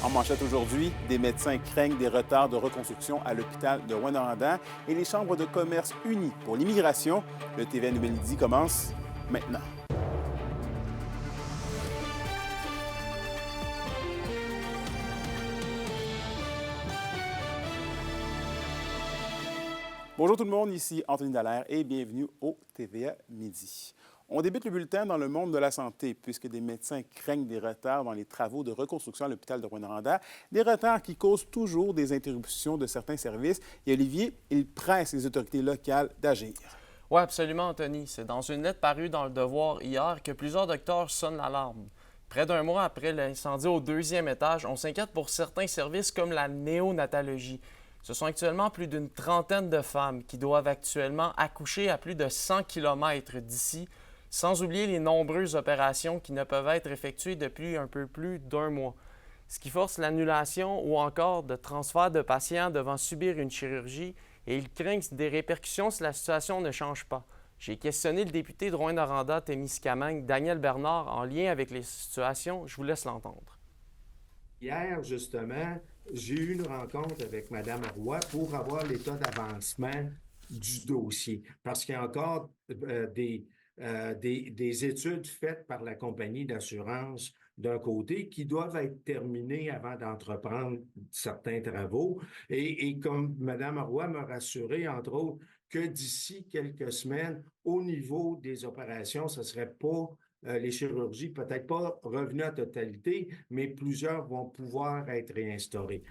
En manchette aujourd'hui, des médecins craignent des retards de reconstruction à l'hôpital de Rouyn-Noranda et les chambres de commerce unies pour l'immigration. Le TVN Nouvelle Midi commence maintenant. Bonjour tout le monde, ici Anthony Dallaire et bienvenue au TVA Midi. On débute le bulletin dans le monde de la santé, puisque des médecins craignent des retards dans les travaux de reconstruction à l'hôpital de Rouyn-Noranda, des retards qui causent toujours des interruptions de certains services. Et Olivier, il presse les autorités locales d'agir. Oui, absolument, Anthony. C'est dans une lettre parue dans Le Devoir hier que plusieurs docteurs sonnent l'alarme. Près d'un mois après l'incendie au 2e étage, on s'inquiète pour certains services comme la néonatologie. Ce sont actuellement plus d'une trentaine de femmes qui doivent actuellement accoucher à plus de 100 km d'ici, sans oublier les nombreuses opérations qui ne peuvent être effectuées depuis un peu plus d'un mois, ce qui force l'annulation ou encore de transfert de patients devant subir une chirurgie et ils craignent des répercussions si la situation ne change pas. J'ai questionné le député de Rouyn-Noranda-Témiscamingue, Daniel Bernard, en lien avec les situations. Je vous laisse l'entendre. Hier, justement, j'ai eu une rencontre avec Mme Roy pour avoir l'état d'avancement du dossier, parce qu'il y a encore des études faites par la compagnie d'assurance d'un côté qui doivent être terminées avant d'entreprendre certains travaux. Et comme Mme Roy m'a rassuré, entre autres, que d'ici quelques semaines, au niveau des opérations, ce ne serait pas les chirurgies, peut-être pas revenues à totalité, mais plusieurs vont pouvoir être réinstaurées.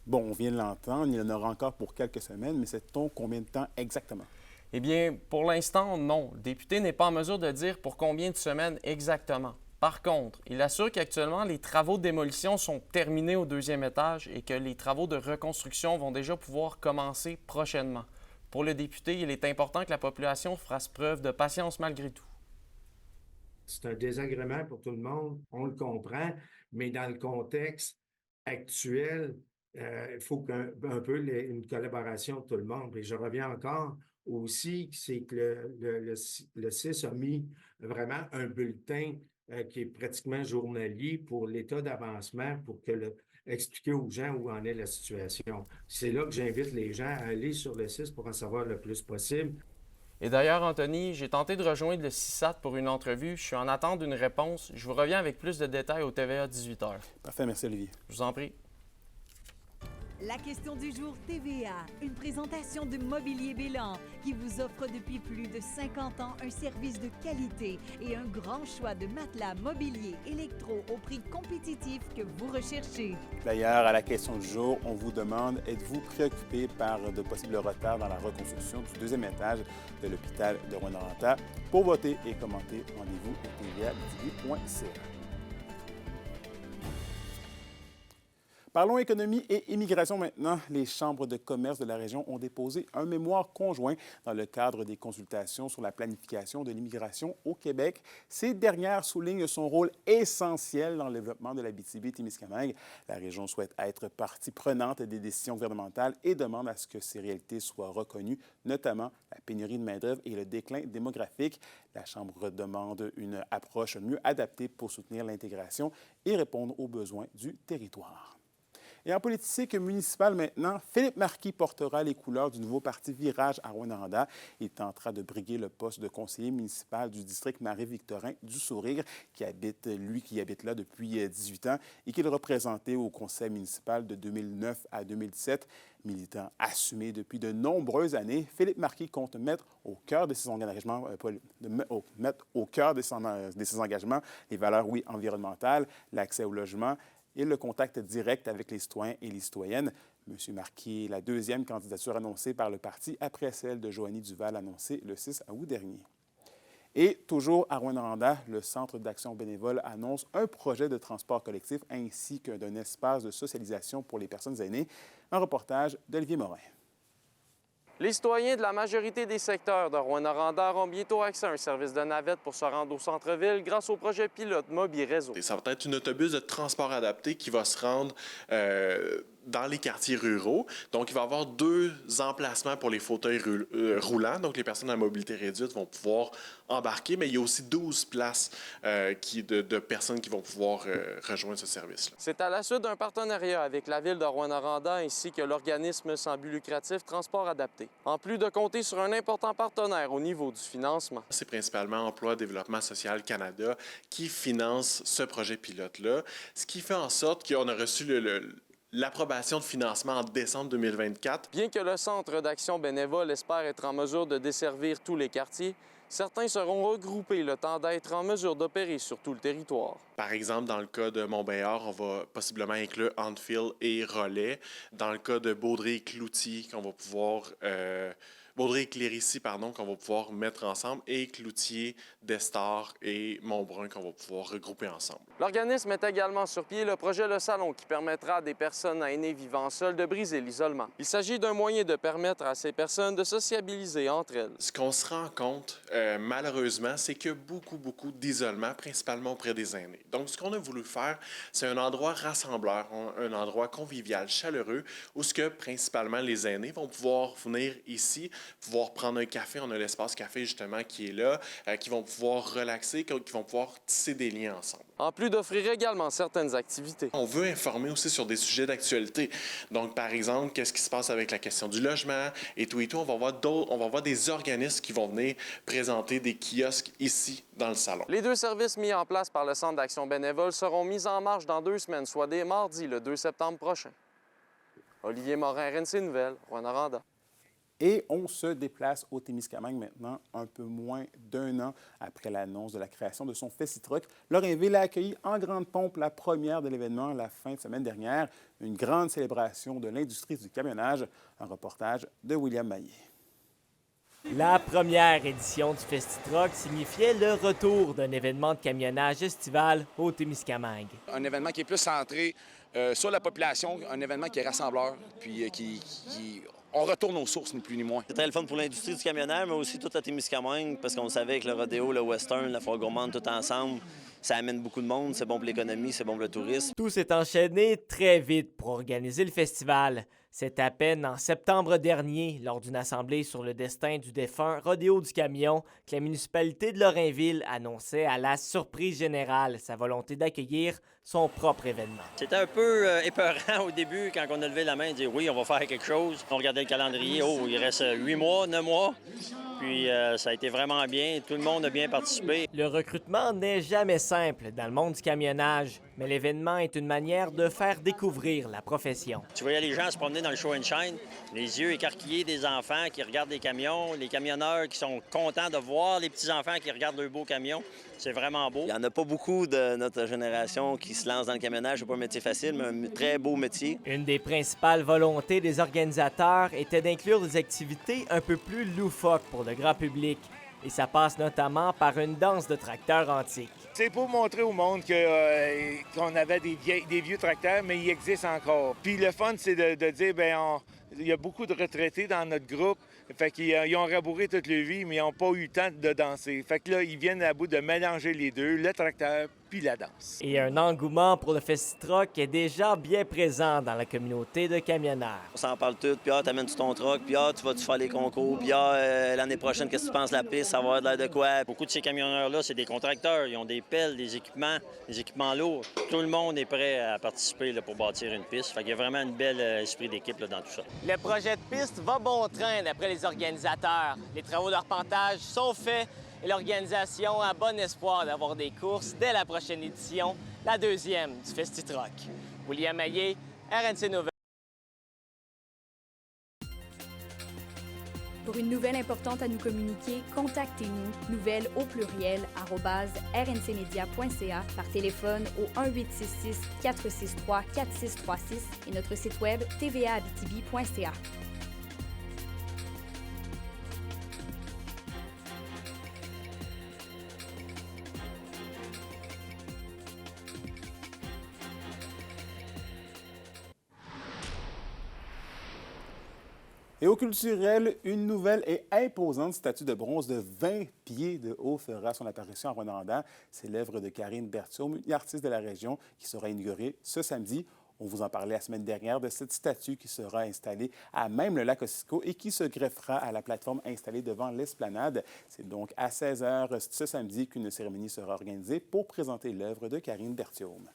Bon, on vient de l'entendre, il y en aura encore pour quelques semaines, mais sait-on combien de temps exactement? Eh bien, pour l'instant, non. Le député n'est pas en mesure de dire pour combien de semaines exactement. Par contre, il assure qu'actuellement, les travaux de démolition sont terminés au 2e étage et que les travaux de reconstruction vont déjà pouvoir commencer prochainement. Pour le député, il est important que la population fasse preuve de patience malgré tout. C'est un désagrément pour tout le monde, on le comprend, mais dans le contexte actuel, il faut un peu une collaboration de tout le monde. Et je reviens encore aussi, c'est que le CIS a mis vraiment un bulletin qui est pratiquement journalier pour l'état d'avancement, pour expliquer aux gens où en est la situation. C'est là que j'invite les gens à aller sur le CIS pour en savoir le plus possible. Et d'ailleurs, Anthony, j'ai tenté de rejoindre le CISAT pour une entrevue. Je suis en attente d'une réponse. Je vous reviens avec plus de détails au TVA 18h. Parfait, merci Olivier. Je vous en prie. La question du jour TVA, une présentation de Mobilier Bélan qui vous offre depuis plus de 50 ans un service de qualité et un grand choix de matelas mobilier électro au prix compétitif que vous recherchez. D'ailleurs, à la question du jour, on vous demande, êtes-vous préoccupé par de possibles retards dans la reconstruction du 2e étage de l'hôpital de Rouyn-Noranda? Pour voter et commenter, rendez-vous au TVA.ca. Parlons économie et immigration maintenant. Les chambres de commerce de la région ont déposé un mémoire conjoint dans le cadre des consultations sur la planification de l'immigration au Québec. Ces dernières soulignent son rôle essentiel dans le développement de l'Abitibi-Témiscamingue. La région souhaite être partie prenante des décisions gouvernementales et demande à ce que ces réalités soient reconnues, notamment la pénurie de main-d'œuvre et le déclin démographique. La Chambre demande une approche mieux adaptée pour soutenir l'intégration et répondre aux besoins du territoire. Et en politique municipale maintenant, Philippe Marquis portera les couleurs du nouveau parti Virage à Rouyn-Noranda. Il tentera de briguer le poste de conseiller municipal du district Marie-Victorin du Sourire, qui habite là depuis 18 ans et qu'il représentait au conseil municipal de 2009 à 2017. Militant assumé depuis de nombreuses années, Philippe Marquis compte mettre au cœur de ses engagements, les valeurs, oui, environnementales, l'accès au logement et le contact direct avec les citoyens et les citoyennes. M. Marquis est la deuxième candidature annoncée par le parti après celle de Joanie Duval annoncée le 6 août dernier. Et toujours à Rouyn-Noranda, le Centre d'action bénévole annonce un projet de transport collectif ainsi qu'un espace de socialisation pour les personnes aînées. Un reportage d'Olivier Morin. Les citoyens de la majorité des secteurs de Rouyn-Noranda auront bientôt accès à un service de navette pour se rendre au centre-ville grâce au projet pilote Mobi Réseau. Ça va être un autobus de transport adapté qui va se rendre dans les quartiers ruraux. Donc, il va y avoir 2 emplacements pour les fauteuils roulants. Donc, les personnes à mobilité réduite vont pouvoir embarquer, mais il y a aussi 12 places de personnes qui vont pouvoir rejoindre ce service-là. C'est à la suite d'un partenariat avec la Ville de Rouyn-Noranda ainsi que l'organisme sans but lucratif Transport Adapté. En plus de compter sur un important partenaire au niveau du financement. C'est principalement Emploi Développement Social Canada qui finance ce projet pilote-là, ce qui fait en sorte qu'on a reçu l'approbation de financement en décembre 2024. Bien que le Centre d'action bénévole espère être en mesure de desservir tous les quartiers, certains seront regroupés le temps d'être en mesure d'opérer sur tout le territoire. Par exemple, dans le cas de Montbéliard, on va possiblement inclure Anfield et Relais. Dans le cas de Baudry et Cloutier, qu'on va pouvoir... Baudry et Clérici, pardon, qu'on va pouvoir mettre ensemble, et Cloutier, Destar et Montbrun qu'on va pouvoir regrouper ensemble. L'organisme met également sur pied le projet Le Salon qui permettra à des personnes aînées vivant seules de briser l'isolement. Il s'agit d'un moyen de permettre à ces personnes de sociabiliser entre elles. Ce qu'on se rend compte, malheureusement, c'est qu'il y a beaucoup d'isolement, principalement auprès des aînés. Donc, ce qu'on a voulu faire, c'est un endroit rassembleur, un endroit convivial, chaleureux, où ce que, principalement, les aînés vont pouvoir venir ici, pouvoir prendre un café. On a l'espace café, justement, qui est là, qui vont pouvoir relaxer, qui vont pouvoir tisser des liens ensemble. En plus d'offrir également certaines activités. On veut informer aussi sur des sujets d'actualité. Donc, par exemple, qu'est-ce qui se passe avec la question du logement et tout. On va voir des organismes qui vont venir présenter des kiosques ici, dans le salon. Les 2 services mis en place par le Centre d'action bénévole seront mis en marche dans 2 semaines, soit dès mardi, le 2 septembre prochain. Olivier Morin, RNC Nouvelles, Rouyn-Noranda. Et on se déplace au Témiscamingue maintenant, un peu moins d'1 an après l'annonce de la création de son Festi-Truck. Lorrainville a accueilli en grande pompe la première de l'événement la fin de semaine dernière, une grande célébration de l'industrie du camionnage. Un reportage de William Maillet. La première édition du Festi-Truck signifiait le retour d'un événement de camionnage estival au Témiscamingue. Un événement qui est plus centré sur la population, un événement qui est rassembleur, puis on retourne aux sources, ni plus ni moins. C'est très le fun pour l'industrie du camionnage, mais aussi toute la Témiscamingue, parce qu'on savait que le rodéo, le western, la foire gourmande, tout ensemble, ça amène beaucoup de monde, c'est bon pour l'économie, c'est bon pour le tourisme. Tout s'est enchaîné très vite pour organiser le festival. C'est à peine en septembre dernier, lors d'une assemblée sur le destin du défunt Rodéo du Camion, que la municipalité de Lorrainville annonçait à la surprise générale sa volonté d'accueillir son propre événement. C'était un peu épeurant au début quand on a levé la main et dit oui, on va faire quelque chose. On regardait le calendrier, il reste 8 mois, 9 mois. Puis ça a été vraiment bien, tout le monde a bien participé. Le recrutement n'est jamais simple dans le monde du camionnage, mais l'événement est une manière de faire découvrir la profession. Tu voyais les gens se promener dans le show and shine, les yeux écarquillés des enfants qui regardent les camions, les camionneurs qui sont contents de voir les petits-enfants qui regardent leurs beaux camions. C'est vraiment beau. Il n'y en a pas beaucoup de notre génération qui se lancent dans le camionnage. C'est pas un métier facile, mais un très beau métier. Une des principales volontés des organisateurs était d'inclure des activités un peu plus loufoques pour le grand public. Et ça passe notamment par une danse de tracteurs antiques. C'est pour montrer au monde qu'on avait des vieux tracteurs, mais ils existent encore. Puis le fun, c'est de dire, il y a beaucoup de retraités dans notre groupe. Fait qu'ils ont rabouré toute leur vie, mais ils n'ont pas eu le temps de danser. Fait que là, ils viennent à bout de mélanger les deux, le tracteur puis la danse. Et un engouement pour le Festi-Truck est déjà bien présent dans la communauté de camionneurs. On s'en parle tout, puis t'amènes-tu ton truck, puis tu vas-tu faire les concours, puis l'année prochaine, qu'est-ce que tu penses de la piste, ça va avoir l'air de quoi? Beaucoup de ces camionneurs-là, c'est des contracteurs, ils ont des pelles, des équipements lourds. Tout le monde est prêt à participer là, pour bâtir une piste. Fait qu'il y a vraiment un bel esprit d'équipe là, dans tout ça. Le projet de piste va bon train d'après les organisateurs. Les travaux d'arpentage sont faits et l'organisation a bon espoir d'avoir des courses dès la prochaine édition, la 2e du Festi-Truck. William Maillet, RNC Nouvelles. Pour une nouvelle importante à nous communiquer, contactez-nous, nouvelles au pluriel, @rncmedia.ca, par téléphone au 1-866-463-4636 et notre site web tvaabitibi.ca. Et au culturel, une nouvelle et imposante statue de bronze de 20 pieds de haut fera son apparition à Rouyn-Noranda. C'est l'œuvre de Karine Berthiaume, une artiste de la région, qui sera inaugurée ce samedi On vous en parlait la semaine dernière de cette statue qui sera installée à même le lac Ossisco et qui se greffera à la plateforme installée devant l'esplanade. C'est donc à 16h ce samedi qu'une cérémonie sera organisée pour présenter l'œuvre de Karine Berthiaume.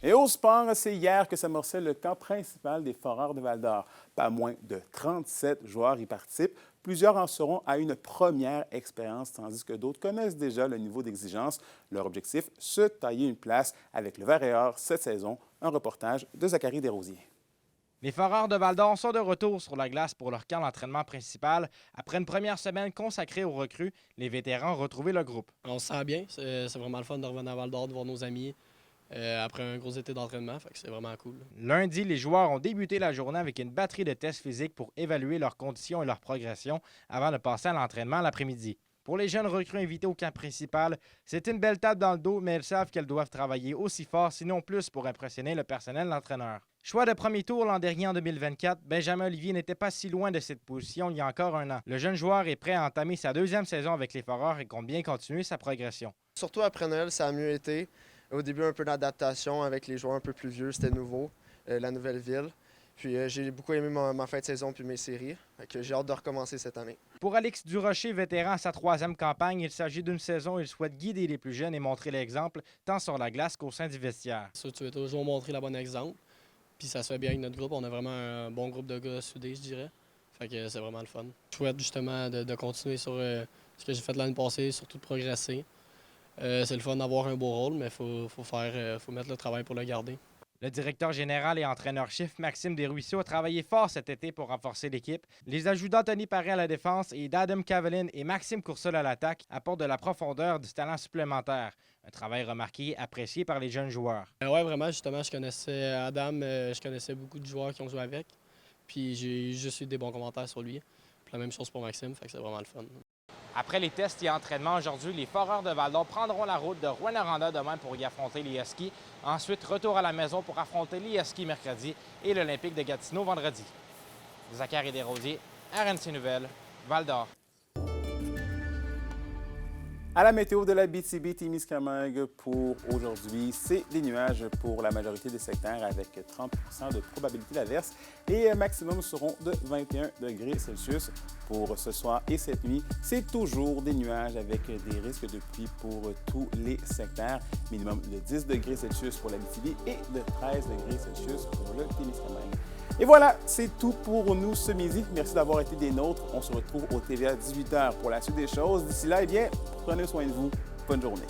Et au sport, c'est hier que s'amorçait le camp principal des Foreurs de Val-d'Or. Pas moins de 37 joueurs y participent. Plusieurs en seront à une première expérience, tandis que d'autres connaissent déjà le niveau d'exigence. Leur objectif, se tailler une place avec le Vert et Or cette saison. Un reportage de Zachary Desrosiers. Les Foreurs de Val-d'Or sont de retour sur la glace pour leur camp d'entraînement principal. Après une première semaine consacrée aux recrues, les vétérans ont retrouvé le groupe. On se sent bien. C'est vraiment le fun de revenir à Val-d'Or, de voir nos amis après un gros été d'entraînement. C'est vraiment cool. Lundi, les joueurs ont débuté la journée avec une batterie de tests physiques pour évaluer leurs conditions et leur progression avant de passer à l'entraînement l'après-midi. Pour les jeunes recrues invités au camp principal, c'est une belle tape dans le dos, mais elles savent qu'elles doivent travailler aussi fort, sinon plus, pour impressionner le personnel de l'entraîneur. Choix de premier tour l'an dernier en 2024, Benjamin Olivier n'était pas si loin de cette position il y a encore un an. Le jeune joueur est prêt à entamer sa deuxième saison avec les Foreurs et compte bien continuer sa progression. Surtout après Noël, ça a mieux été. Au début, un peu d'adaptation avec les joueurs un peu plus vieux, c'était nouveau, la nouvelle ville. Puis j'ai beaucoup aimé ma fin de saison puis mes séries. J'ai hâte de recommencer cette année. Pour Alex Durocher, vétéran à sa troisième campagne, il s'agit d'une saison où il souhaite guider les plus jeunes et montrer l'exemple, tant sur la glace qu'au sein du vestiaire. Ça, tu veux toujours montrer le bon exemple. Puis ça se fait bien avec notre groupe. On a vraiment un bon groupe de gars soudés, je dirais. Fait que c'est vraiment le fun. Je souhaite justement de continuer sur ce que j'ai fait l'année passée, surtout de progresser. C'est le fun d'avoir un beau rôle, mais faut mettre le travail pour le garder. Le directeur général et entraîneur-chef Maxime Desruisseaux a travaillé fort cet été pour renforcer l'équipe. Les ajouts d'Anthony Paré à la défense et d'Adam Cavelin et Maxime Coursol à l'attaque apportent de la profondeur, du talent supplémentaire. Un travail remarqué, apprécié par les jeunes joueurs. Oui, vraiment, justement, je connaissais Adam, je connaissais beaucoup de joueurs qui ont joué avec. Puis j'ai juste eu des bons commentaires sur lui. Puis la même chose pour Maxime, fait que c'est vraiment le fun. Après les tests et entraînements aujourd'hui, les Foreurs de Val-d'Or prendront la route de Rouyn-Noranda demain pour y affronter les Huskies. Ensuite, retour à la maison pour affronter les Huskies mercredi et l'Olympique de Gatineau vendredi. Zachary Desrosiers, RNC Nouvelles, Val-d'Or. À la météo de la BTB-Témiscamingue pour aujourd'hui, c'est des nuages pour la majorité des secteurs avec 30 % de probabilité d'averse et maximum seront de 21 degrés Celsius pour ce soir et cette nuit. C'est toujours des nuages avec des risques de pluie pour tous les secteurs. Minimum de 10 degrés Celsius pour la BTB et de 13 degrés Celsius pour le Témiscamingue. Et voilà, c'est tout pour nous ce midi. Merci d'avoir été des nôtres. On se retrouve au TVA 18h pour la suite des choses. D'ici là, eh bien, prenez soin de vous. Bonne journée.